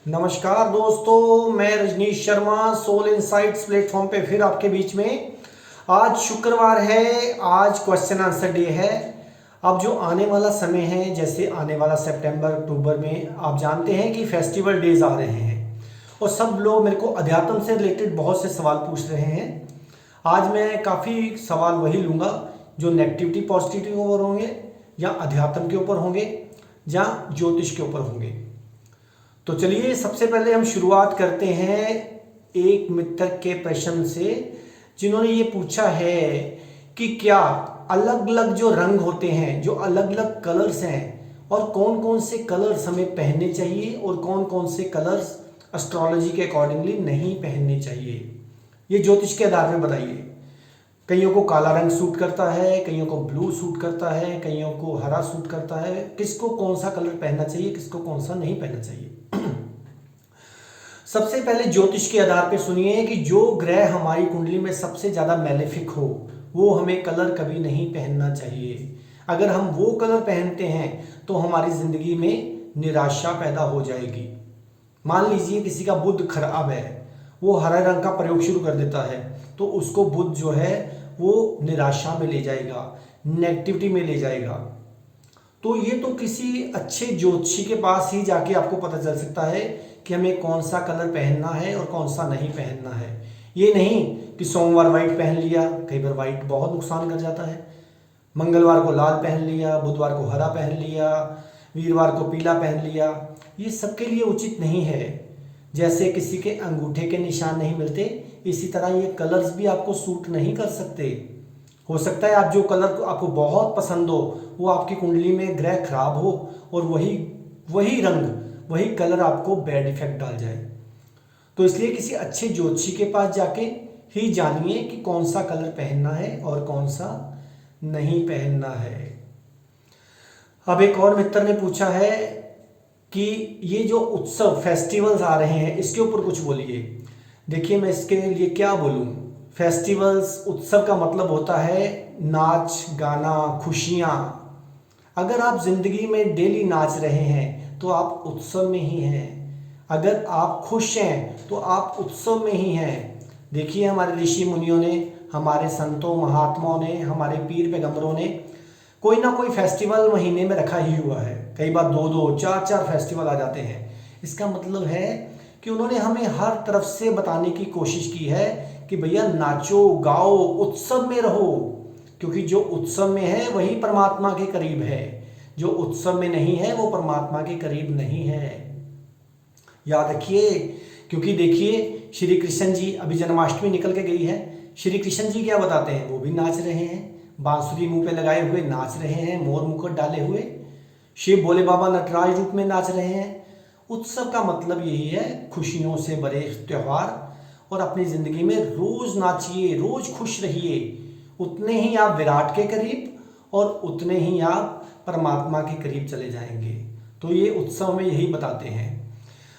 नमस्कार दोस्तों, मैं Rajnish Sharma soul insights platform पे फिर आपके बीच में। आज शुक्रवार है, आज क्वेश्चन आंसर डे है। अब जो आने वाला समय है, जैसे आने वाला सितंबर अक्टूबर में आप जानते हैं कि फेस्टिवल डेज आ रहे हैं और सब लोग मेरे को अध्यात्म से रिलेटेड बहुत से सवाल पूछ रहे हैं। आज मैं काफ़ी सवाल वही लूँगा जो नेगेटिविटी पॉजिटिविटी के ऊपर होंगे, या अध्यात्म के ऊपर होंगे, या ज्योतिष के ऊपर होंगे। तो चलिए सबसे पहले हम शुरुआत करते हैं एक मित्र के प्रश्न से, जिन्होंने ये पूछा है कि क्या अलग अलग जो रंग होते हैं, जो अलग अलग कलर्स हैं, और कौन कौन से कलर्स हमें पहनने चाहिए और कौन कौन से कलर्स एस्ट्रोलॉजी के अकॉर्डिंगली नहीं पहनने चाहिए। ये ज्योतिष के आधार में बताइए। कईयों को काला रंग सूट करता है, कईयों को ब्लू सूट करता है, कईयों को हरा सूट करता है। किसको कौन सा कलर पहनना चाहिए, किसको कौन सा नहीं पहनना चाहिए। सबसे पहले ज्योतिष के आधार पे सुनिए कि जो ग्रह हमारी कुंडली में सबसे ज़्यादा मैलेफिक हो वो हमें कलर कभी नहीं पहनना चाहिए। अगर हम वो कलर पहनते हैं तो हमारी ज़िंदगी में निराशा पैदा हो जाएगी। मान लीजिए किसी का बुध खराब है, वो हरे रंग का प्रयोग शुरू कर देता है, तो उसको बुध जो है वो निराशा में ले जाएगा, नेगेटिविटी में ले जाएगा। तो ये तो किसी अच्छे ज्योतिषी के पास ही जाके आपको पता चल सकता है कि हमें कौन सा कलर पहनना है और कौन सा नहीं पहनना है। ये नहीं कि सोमवार वाइट पहन लिया, कई बार वाइट बहुत नुकसान कर जाता है। मंगलवार को लाल पहन लिया, बुधवार को हरा पहन लिया, वीरवार को पीला पहन लिया, ये सबके लिए उचित नहीं है। जैसे किसी के अंगूठे के निशान नहीं मिलते, इसी तरह ये कलर्स भी आपको सूट नहीं कर सकते। हो सकता है आप जो कलर आपको बहुत पसंद हो वो आपकी कुंडली में ग्रह खराब हो और वही रंग, वही कलर आपको बैड इफेक्ट डाल जाए। तो इसलिए किसी अच्छे ज्योतिषी के पास जाके ही जानिए कि कौन सा कलर पहनना है और कौन सा नहीं पहनना है। अब एक और मित्र ने पूछा है कि ये जो उत्सव फेस्टिवल्स आ रहे हैं इसके ऊपर कुछ बोलिए। देखिए मैं इसके लिए क्या बोलूँ। फेस्टिवल्स, उत्सव का मतलब होता है नाच गाना, खुशियाँ। अगर आप जिंदगी में डेली नाच रहे हैं तो आप उत्सव में ही हैं। अगर आप खुश हैं तो आप उत्सव में ही हैं। देखिए हमारे ऋषि मुनियों ने, हमारे संतों महात्माओं ने, हमारे पीर पैगंबरों ने कोई ना कोई फेस्टिवल महीने में रखा ही हुआ है। कई बार दो दो चार चार फेस्टिवल आ जाते हैं। इसका मतलब है कि उन्होंने हमें हर तरफ से बताने की कोशिश की है कि भैया नाचो गाओ, उत्सव में रहो, क्योंकि जो उत्सव में है वही परमात्मा के करीब है, जो उत्सव में नहीं है वो परमात्मा के करीब नहीं है। याद रखिए, क्योंकि देखिए श्री कृष्ण जी, अभी जन्माष्टमी निकल के गई है, श्री कृष्ण जी क्या बताते हैं, वो भी नाच रहे हैं, बांसुरी मुंह पे लगाए हुए नाच रहे हैं, मोर मुकुट डाले हुए। शिव भोले बाबा नटराज रूप में नाच रहे हैं। उत्सव का मतलब यही है, खुशियों से भरे त्योहार। और अपनी ज़िंदगी में रोज़ नाचिए, रोज़ खुश रहिए। उतने ही आप विराट के करीब और उतने ही आप परमात्मा के करीब चले जाएंगे। तो ये उत्सव में यही बताते हैं।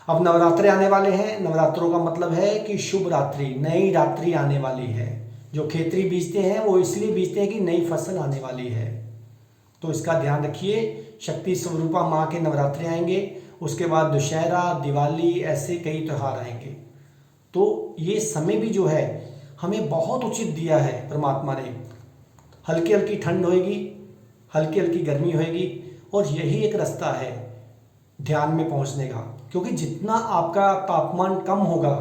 अब नवरात्रे आने वाले हैं। नवरात्रों का मतलब है कि शुभ रात्रि, नई रात्रि आने वाली है। जो खेतरी बीजते हैं वो इसलिए बीजते हैं कि नई फसल आने वाली है। तो इसका ध्यान रखिए। शक्ति स्वरूपा माँ के नवरात्रे आएंगे, उसके बाद दशहरा, दिवाली, ऐसे कई त्यौहार आएंगे। तो ये समय भी जो है हमें बहुत उचित दिया है परमात्मा ने। हल्की हल्की ठंड होएगी, हल्की हल्की गर्मी होएगी, और यही एक रास्ता है ध्यान में पहुंचने का। क्योंकि जितना आपका तापमान कम होगा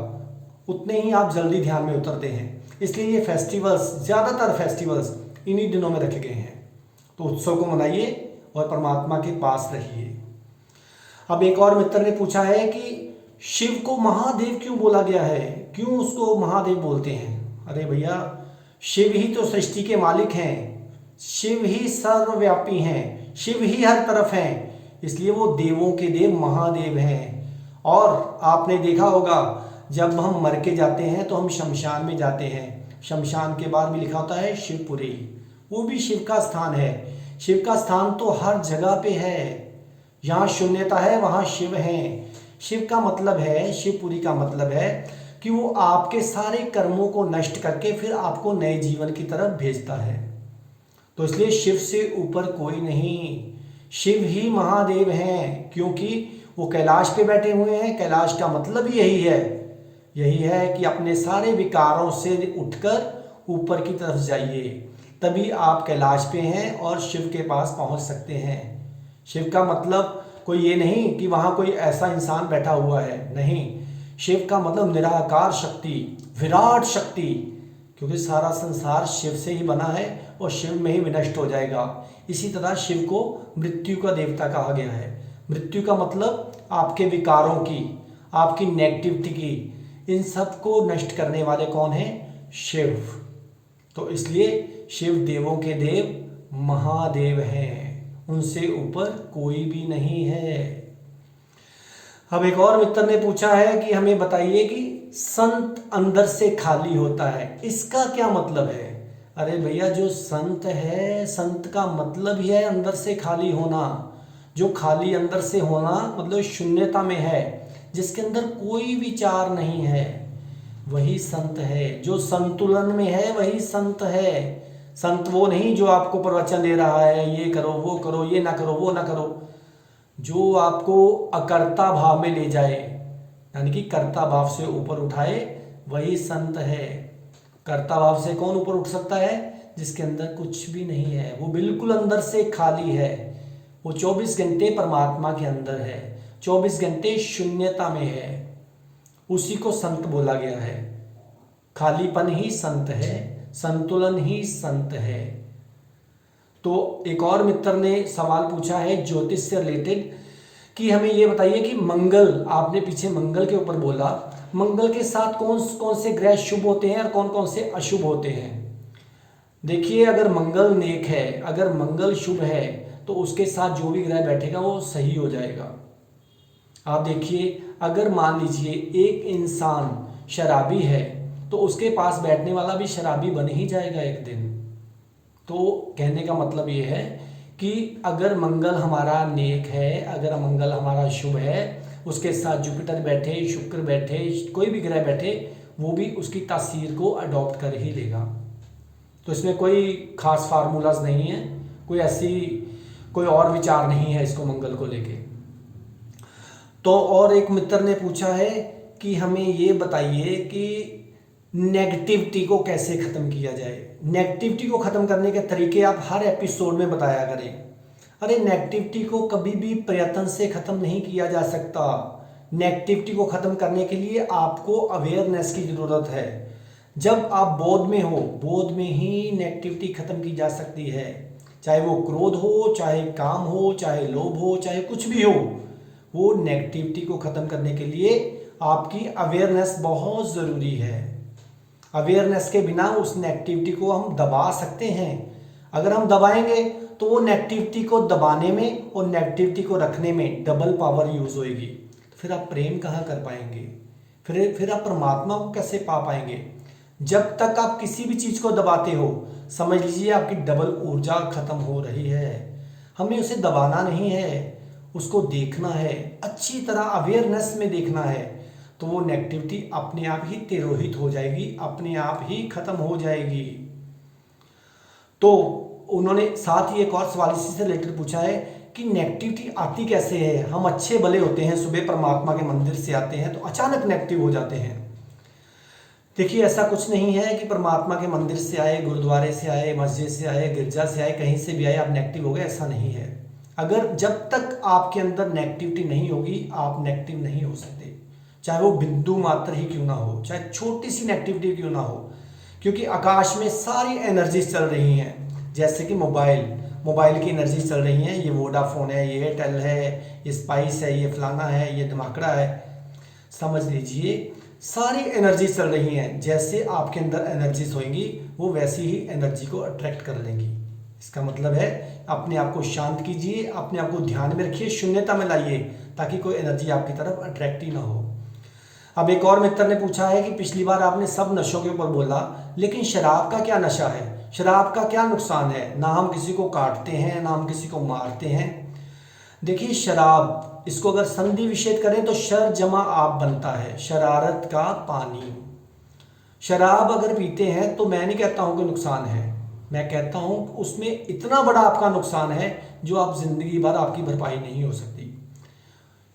उतने ही आप जल्दी ध्यान में उतरते हैं। इसलिए ये फेस्टिवल्स, ज़्यादातर फेस्टिवल्स इन्हीं दिनों में रखे गए हैं। तो उत्सव को मनाइए और परमात्मा के पास रहिए। अब एक और मित्र ने पूछा है कि शिव को महादेव क्यों बोला गया है, क्यों उसको महादेव बोलते हैं। अरे भैया, शिव ही तो सृष्टि के मालिक हैं, शिव ही सर्वव्यापी हैं, शिव ही हर तरफ हैं, इसलिए वो देवों के देव महादेव हैं। और आपने देखा होगा जब हम मर के जाते हैं तो हम शमशान में जाते हैं, शमशान के बाद भी लिखा होता है शिवपुरी, वो भी शिव का स्थान है। शिव का स्थान तो हर जगह पे है। जहाँ शून्यता है वहाँ शिव हैं। शिव का मतलब है, शिवपुरी का मतलब है कि वो आपके सारे कर्मों को नष्ट करके फिर आपको नए जीवन की तरफ भेजता है। तो इसलिए शिव से ऊपर कोई नहीं, शिव ही महादेव हैं, क्योंकि वो कैलाश पे बैठे हुए हैं। कैलाश का मतलब यही है कि अपने सारे विकारों से उठकर ऊपर की तरफ जाइए, तभी आप कैलाश पे हैं और शिव के पास पहुंच सकते हैं। शिव का मतलब कोई ये नहीं कि वहाँ कोई ऐसा इंसान बैठा हुआ है, नहीं। शिव का मतलब निराकार शक्ति, विराट शक्ति, क्योंकि सारा संसार शिव से ही बना है और शिव में ही विनष्ट हो जाएगा। इसी तरह शिव को मृत्यु का देवता कहा गया है। मृत्यु का मतलब आपके विकारों की, आपकी नेगेटिविटी की, इन सब को नष्ट करने वाले कौन हैं? शिव। तो इसलिए शिव देवों के देव महादेव हैं, उनसे ऊपर कोई भी नहीं है। अब एक और मित्र ने पूछा है कि हमें बताइए कि संत अंदर से खाली होता है, इसका क्या मतलब है? अरे भैया, जो संत है, संत का मतलब ही है अंदर से खाली होना। जो खाली अंदर से होना मतलब शून्यता में है, जिसके अंदर कोई विचार नहीं है, वही संत है। जो संतुलन में है वही संत है। संत वो नहीं जो आपको प्रवचन दे रहा है, ये करो, वो करो, ये ना करो, वो ना करो। जो आपको अकर्ता भाव में ले जाए, यानी कि कर्ता भाव से ऊपर उठाए, वही संत है। कर्ता भाव से कौन ऊपर उठ सकता है? जिसके अंदर कुछ भी नहीं है, वो बिल्कुल अंदर से खाली है। वो 24 घंटे परमात्मा के अंदर है, 24 घंटे शून्यता में है, उसी को संत बोला गया है। खालीपन ही संत है, संतुलन ही संत है। तो एक और मित्र ने सवाल पूछा है ज्योतिष से रिलेटेड कि हमें ये बताइए कि मंगल, आपने पीछे मंगल के ऊपर बोला, मंगल के साथ कौन कौन से ग्रह शुभ होते हैं और कौन कौन से अशुभ होते हैं। देखिए, अगर मंगल नेक है, अगर मंगल शुभ है, तो उसके साथ जो भी ग्रह बैठेगा वो सही हो जाएगा। आप देखिए, अगर मान लीजिए एक इंसान शराबी है, तो उसके पास बैठने वाला भी शराबी बन ही जाएगा एक दिन। तो कहने का मतलब ये है कि अगर मंगल हमारा नेक है, अगर मंगल हमारा शुभ है, उसके साथ जुपिटर बैठे, शुक्र बैठे, कोई भी ग्रह बैठे, वो भी उसकी तासीर को अडॉप्ट कर ही लेगा। तो इसमें कोई खास फार्मूलाज नहीं है, कोई और विचार नहीं है इसको मंगल को लेके। तो और एक मित्र ने पूछा है कि हमें ये बताइए कि नेगेटिविटी को कैसे ख़त्म किया जाए। नेगेटिविटी को ख़त्म करने के तरीके आप हर एपिसोड में बताया करें। अरे, नेगेटिविटी को कभी भी प्रयत्न से ख़त्म नहीं किया जा सकता। नेगेटिविटी को ख़त्म करने के लिए आपको अवेयरनेस की ज़रूरत है। जब आप बोध में हो, बोध में ही नेगेटिविटी ख़त्म की जा सकती है। चाहे वो क्रोध हो, चाहे काम हो, चाहे लोभ हो, चाहे कुछ भी हो, वो नेगेटिविटी को ख़त्म करने के लिए आपकी अवेयरनेस बहुत ज़रूरी है। अवेयरनेस के बिना उस नेगेटिविटी को हम दबा सकते हैं। अगर हम दबाएंगे तो वो नेगेटिविटी को दबाने में और नेगेटिविटी को रखने में डबल पावर यूज़ होएगी। तो फिर आप प्रेम कहाँ कर पाएंगे? फिर आप परमात्मा को कैसे पा पाएंगे? जब तक आप किसी भी चीज़ को दबाते हो, समझ लीजिए आपकी डबल ऊर्जा खत्म हो रही है। हमें उसे दबाना नहीं है, उसको देखना है, अच्छी तरह अवेयरनेस में देखना है। तो वो नेगेटिविटी अपने आप ही तिरोहित हो जाएगी, अपने आप ही खत्म हो जाएगी। तो उन्होंने साथ ही एक और सवाल इसी से रिलेटेड पूछा है कि नेगेटिविटी आती कैसे है। हम अच्छे भले होते हैं, सुबह परमात्मा के मंदिर से आते हैं तो अचानक नेगेटिव हो जाते हैं। देखिए, ऐसा कुछ नहीं है कि परमात्मा के मंदिर से आए, गुरुद्वारे से आए, मस्जिद से आए, गिरजा से आए, कहीं से भी आए आप नेगेटिव हो गए, ऐसा नहीं है। अगर जब तक आपके अंदर नेगेटिविटी नहीं होगी, आप नेगेटिव नहीं हो सकते। चाहे वो बिंदु मात्र ही क्यों ना हो, चाहे छोटी सी नेगेटिविटी क्यों ना हो, क्योंकि आकाश में सारी एनर्जीज चल रही हैं। जैसे कि मोबाइल की एनर्जी चल रही हैं, ये वोडाफोन है, ये एयरटेल है, ये स्पाइस है, ये फलाना है, ये धमाकड़ा है। समझ लीजिए सारी एनर्जी चल रही हैं। जैसे आपके अंदर एनर्जीज होंगी, वो वैसी ही एनर्जी को अट्रैक्ट कर लेंगी। इसका मतलब है अपने आप को शांत कीजिए, अपने आप को ध्यान में रखिए, शून्यता में लाइए, ताकि कोई एनर्जी आपकी तरफ अट्रैक्ट ही ना हो। अब एक और मित्र ने पूछा है कि पिछली बार आपने सब नशों के ऊपर बोला, लेकिन शराब का क्या नशा है, शराब का क्या नुकसान है? ना हम किसी को काटते हैं, ना हम किसी को मारते हैं। देखिए, शराब, इसको अगर संधि विच्छेद करें तो शर जमा आप बनता है, शरारत का पानी। शराब अगर पीते हैं तो मैं नहीं कहता हूं कि नुकसान है, मैं कहता हूं उसमें इतना बड़ा आपका नुकसान है जो आप जिंदगी भर आपकी भरपाई नहीं हो सकती।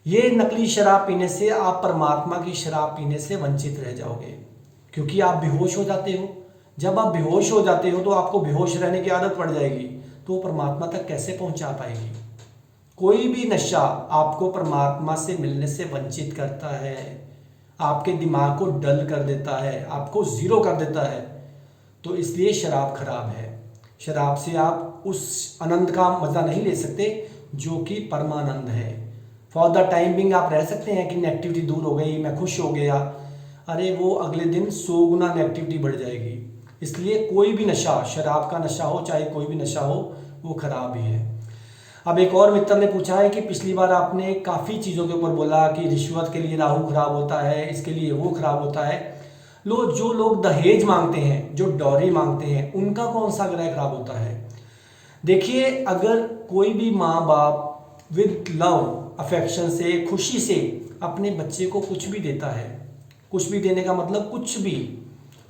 ये नकली शराब पीने से आप परमात्मा की शराब पीने से वंचित रह जाओगे, क्योंकि आप बेहोश हो जाते हो। जब आप बेहोश हो जाते हो तो आपको बेहोश रहने की आदत पड़ जाएगी, तो वो परमात्मा तक कैसे पहुंचा पाएगी। कोई भी नशा आपको परमात्मा से मिलने से वंचित करता है, आपके दिमाग को डल कर देता है, आपको ज़ीरो कर देता है। तो इसलिए शराब खराब है। शराब से आप उस आनंद का मज़ा नहीं ले सकते जो कि परमानंद है। फॉर द टाइम बिंग आप रह सकते हैं कि नेगेटिविटी दूर हो गई, मैं खुश हो गया, अरे वो अगले दिन 100 गुना नेगेटिविटी बढ़ जाएगी। इसलिए कोई भी नशा, शराब का नशा हो चाहे कोई भी नशा हो, वो खराब ही है। अब एक और मित्र ने पूछा है कि पिछली बार आपने काफ़ी चीज़ों के ऊपर बोला कि रिश्वत के लिए राहु खराब होता है, इसके लिए वो खराब होता है। जो लोग दहेज मांगते हैं, जो डॉरी मांगते हैं, उनका कौन सा ग्रह खराब होता है। देखिए, अगर कोई भी माँ बाप विद लव अफेक्शन से, खुशी से अपने बच्चे को कुछ भी देता है, कुछ भी देने का मतलब कुछ भी,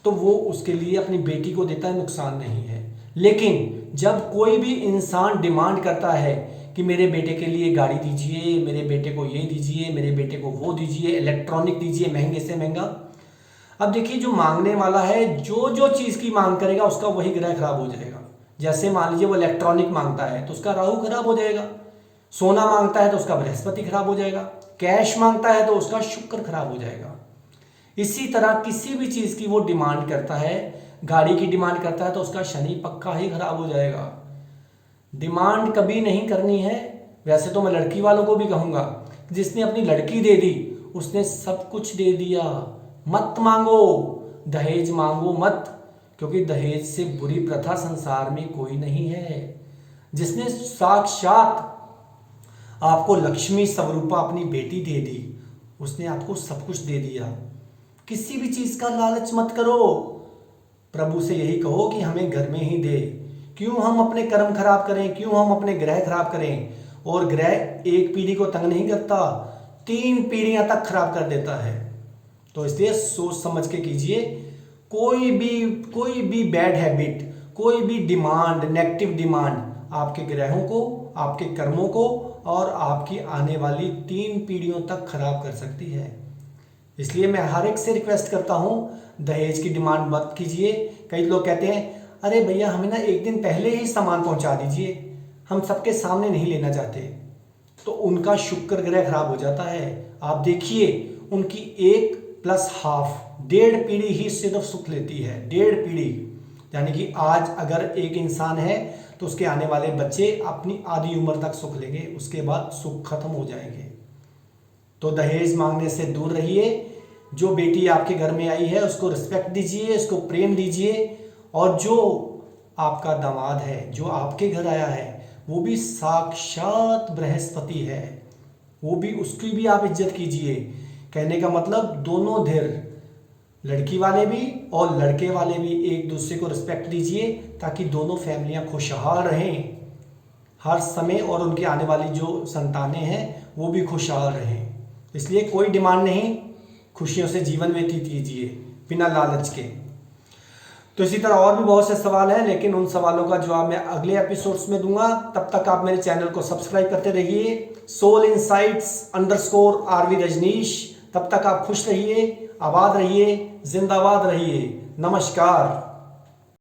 तो वो उसके लिए अपनी बेटी को देता है, नुकसान नहीं है। लेकिन जब कोई भी इंसान डिमांड करता है कि मेरे बेटे के लिए गाड़ी दीजिए, मेरे बेटे को ये दीजिए, मेरे बेटे को वो दीजिए, इलेक्ट्रॉनिक दीजिए महंगे से महंगा। अब देखिए, जो मांगने वाला है जो चीज़ की मांग करेगा उसका वही ग्रह खराब हो जाएगा। जैसे मान लीजिए वो इलेक्ट्रॉनिक मांगता है तो उसका राहु खराब हो जाएगा, सोना मांगता है तो उसका बृहस्पति खराब हो जाएगा, कैश मांगता है तो उसका शुक्र खराब हो जाएगा। इसी तरह किसी भी चीज़ की वो डिमांड करता है, गाड़ी की डिमांड करता है तो उसका शनि पक्का ही खराब हो जाएगा। डिमांड कभी नहीं करनी है। वैसे तो मैं लड़की वालों को भी कहूँगा, जिसने अपनी लड़की दे दी उसने सब कुछ दे दिया। मत मांगो, दहेज मांगो मत, क्योंकि दहेज से बुरी प्रथा संसार में कोई नहीं है। जिसने साक्षात आपको लक्ष्मी स्वरूपा अपनी बेटी दे दी, उसने आपको सब कुछ दे दिया। किसी भी चीज़ का लालच मत करो, प्रभु से यही कहो कि हमें घर में ही दे। क्यों हम अपने कर्म खराब करें, क्यों हम अपने ग्रह खराब करें। और ग्रह एक पीढ़ी को तंग नहीं करता, 3 पीढ़ियां तक खराब कर देता है। तो इसलिए सोच समझ के कीजिए। कोई भी बैड हैबिट, कोई भी डिमांड, नेगेटिव डिमांड आपके ग्रहों को, आपके कर्मों को और आपकी आने वाली 3 पीढ़ियों तक खराब कर सकती है। इसलिए मैं हर एक से रिक्वेस्ट करता हूँ, दहेज की डिमांड मत कीजिए। कई लोग कहते हैं अरे भैया हमें ना एक दिन पहले ही सामान पहुँचा दीजिए, हम सबके सामने नहीं लेना चाहते। तो उनका शुक्र ग्रह खराब हो जाता है। आप देखिए, उनकी 1+1/2 1.5 पीढ़ी ही सिर्फ सुख लेती है, 1.5 पीढ़ी। यानी कि आज अगर एक इंसान है तो उसके आने वाले बच्चे अपनी आधी उम्र तक सुख लेंगे, उसके बाद सुख खत्म हो जाएंगे। तो दहेज मांगने से दूर रहिए। जो बेटी आपके घर में आई है उसको रिस्पेक्ट दीजिए, उसको प्रेम दीजिए। और जो आपका दामाद है, जो आपके घर आया है, वो भी साक्षात बृहस्पति है, वो भी, उसकी भी आप इज्जत कीजिए। कहने का मतलब दोनों धैर, लड़की वाले भी और लड़के वाले भी एक दूसरे को रिस्पेक्ट दीजिए, ताकि दोनों फैमिलियां खुशहाल रहें हर समय, और उनकी आने वाली जो संतानें हैं वो भी खुशहाल रहें। इसलिए कोई डिमांड नहीं, खुशियों से जीवन व्यतीत कीजिए बिना लालच के। तो इसी तरह और भी बहुत से सवाल हैं, लेकिन उन सवालों का जवाब मैं अगले एपिसोड्स में दूंगा। तब तक आप मेरे चैनल को सब्सक्राइब करते रहिए, soulinsights_RV रजनीश। तब तक आप खुश रहिए, आबाद रहिए, जिंदाबाद रहिए। नमस्कार।